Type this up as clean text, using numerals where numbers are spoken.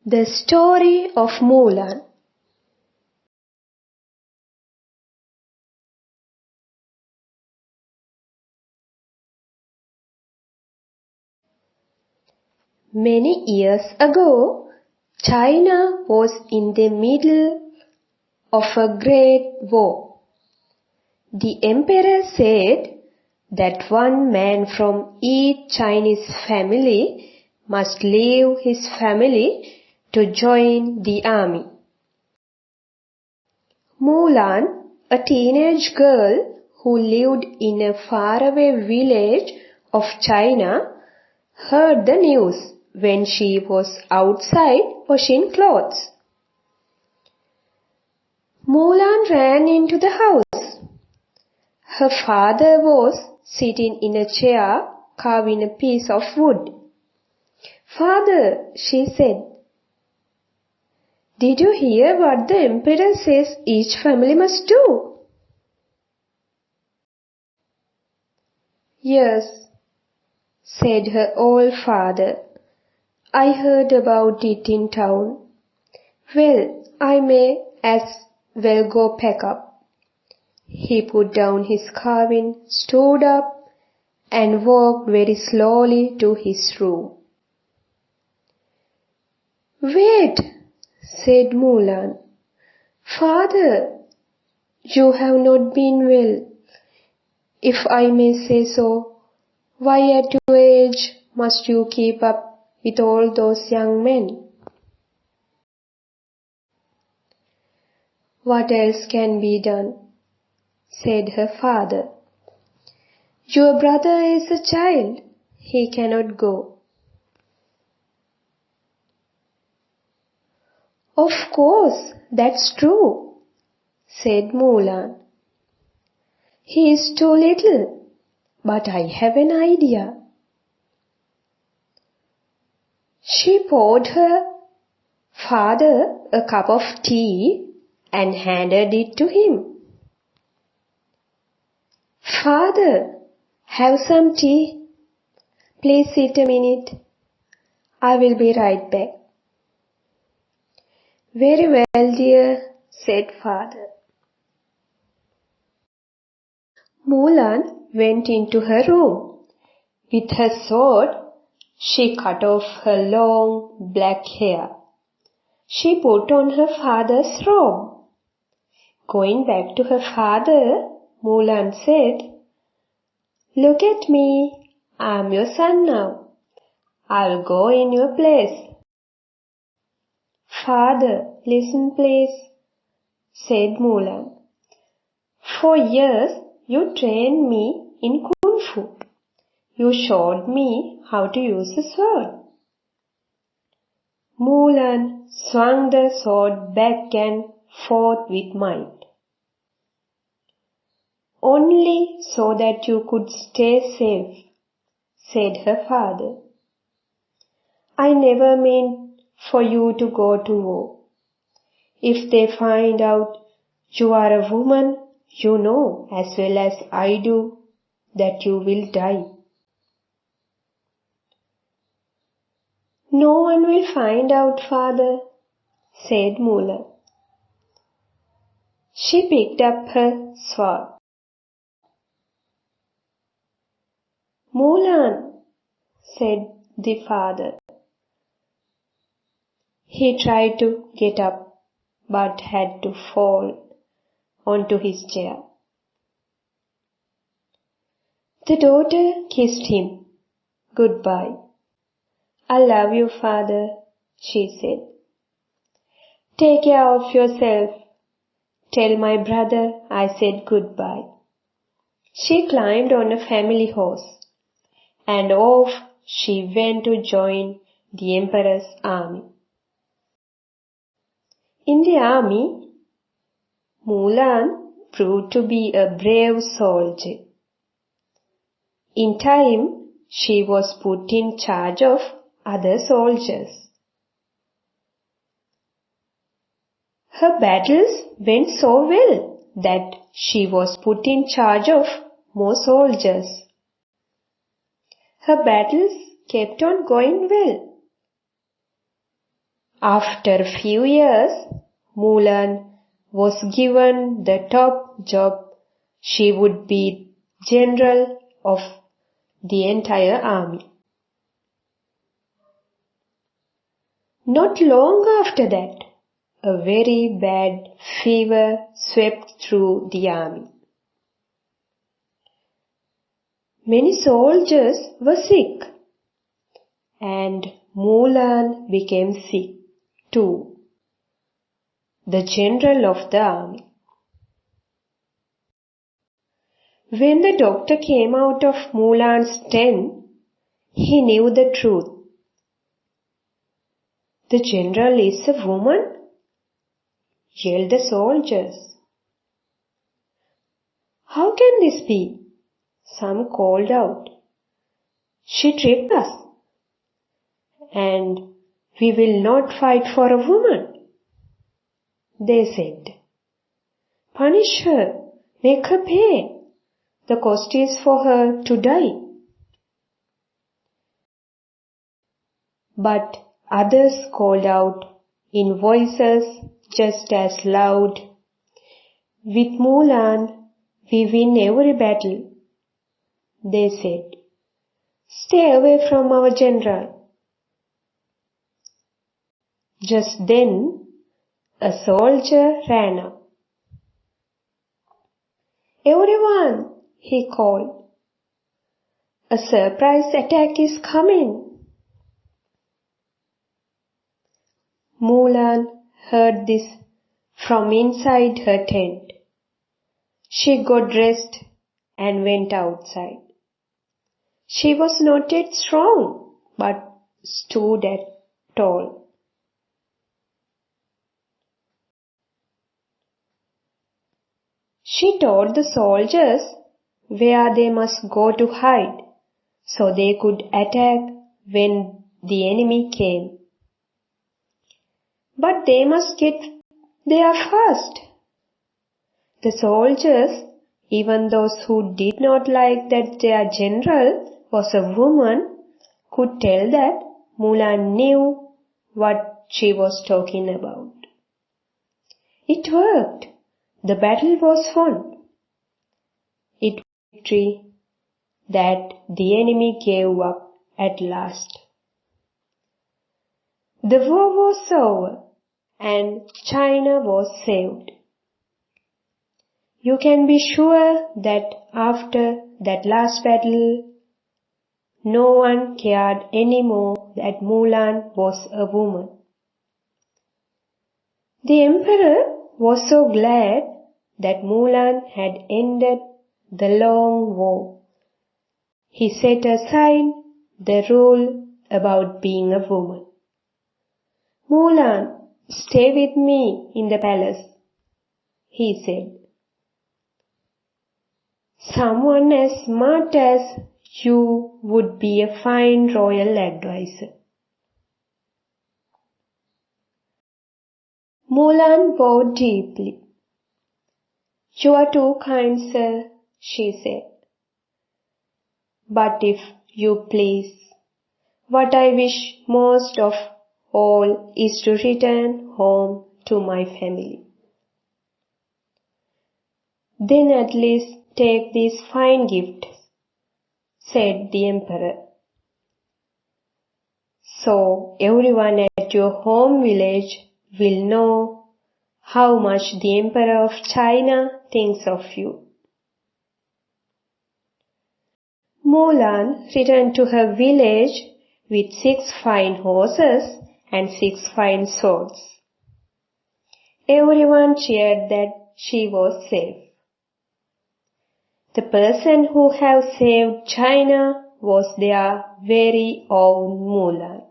The story of Mulan. Many years ago, China was in the middle of a great war. The emperor said that one man from each Chinese family must leave his family to join the army. Mulan, a teenage girl who lived in a faraway village of China, heard the news when she was outside washing clothes. Mulan ran into the house. Her father was sitting in a chair carving a piece of wood. "Father," she said, "did you hear what the emperor says each family must do?" "Yes," said her old father. "I heard about it in town. Well, I may as well go pack up." He put down his carving, stood up, and walked very slowly to his room. "Wait," said Mulan. "Father, you have not been well, if I may say so. Why at your age must you keep up with all those young men?" "What else can be done?" said her father. "Your brother is a child. He cannot go." "Of course, that's true," said Mulan. "He is too little, but I have an idea." She poured her father a cup of tea and handed it to him. "Father, have some tea. Please sit a minute. I will be right back." "Very well, dear," said father. Mulan went into her room. With her sword, she cut off her long black hair. She put on her father's robe. Going back to her father, Mulan said, "Look at me. I am your son now. I'll go in your place." "Father, listen please," said Mulan. "For years you trained me in Kung Fu. You showed me how to use a sword." Mulan swung the sword back and forth with might. "Only so that you could stay safe," said her father. "I never meant for you to go to war. If they find out you are a woman, you know as well as I do that you will die." "No one will find out, father," said Mulan. She picked up her sword. "Mulan," said the father. He tried to get up but had to fall onto his chair. The daughter kissed him. "Goodbye." "I love you, father," she said. "Take care of yourself. Tell my brother I said goodbye." She climbed on a family horse, and off she went to join the emperor's army. In the army, Mulan proved to be a brave soldier. In time, she was put in charge of other soldiers. Her battles went so well that she was put in charge of more soldiers. Her battles kept on going well. After a few years, Mulan was given the top job. She would be general of the entire army. Not long after that, a very bad fever swept through the army. Many soldiers were sick, and Mulan became sick too, the general of the army. When the doctor came out of Mulan's tent, he knew the truth. "The general is a woman?" yelled the soldiers. "How can this be?" some called out. "She tricked us, and we will not fight for a woman," they said. "Punish her, make her pay. The cost is for her to die." But others called out in voices just as loud, "With Mulan, we win every battle." They said, "Stay away from our general." Just then, a soldier ran up. "Everyone," he called, "a surprise attack is coming." Mulan heard this from inside her tent. She got dressed and went outside. She was not yet strong, but stood tall. She told the soldiers where they must go to hide, so they could attack when the enemy came. But they must get there first. The soldiers, even those who did not like that their general was a woman, could tell that Mulan knew what she was talking about. It worked. The battle was won. It was a victory that the enemy gave up at last. The war was over and China was saved. You can be sure that after that last battle, no one cared anymore that Mulan was a woman. The emperor was so glad that Mulan had ended the long war. He set aside the rule about being a woman. "Mulan, stay with me in the palace," he said. "Someone as smart as you would be a fine royal advisor." Mulan bowed deeply. "You are too kind, sir," she said. "But if you please, what I wish most of all is to return home to my family." "Then at least take these fine gifts," said the emperor. "So everyone at your home village will know how much the Emperor of China thinks of you." Mulan returned to her village with 6 fine horses and 6 fine swords. Everyone cheered that she was safe. The person who had saved China was their very own Mulan.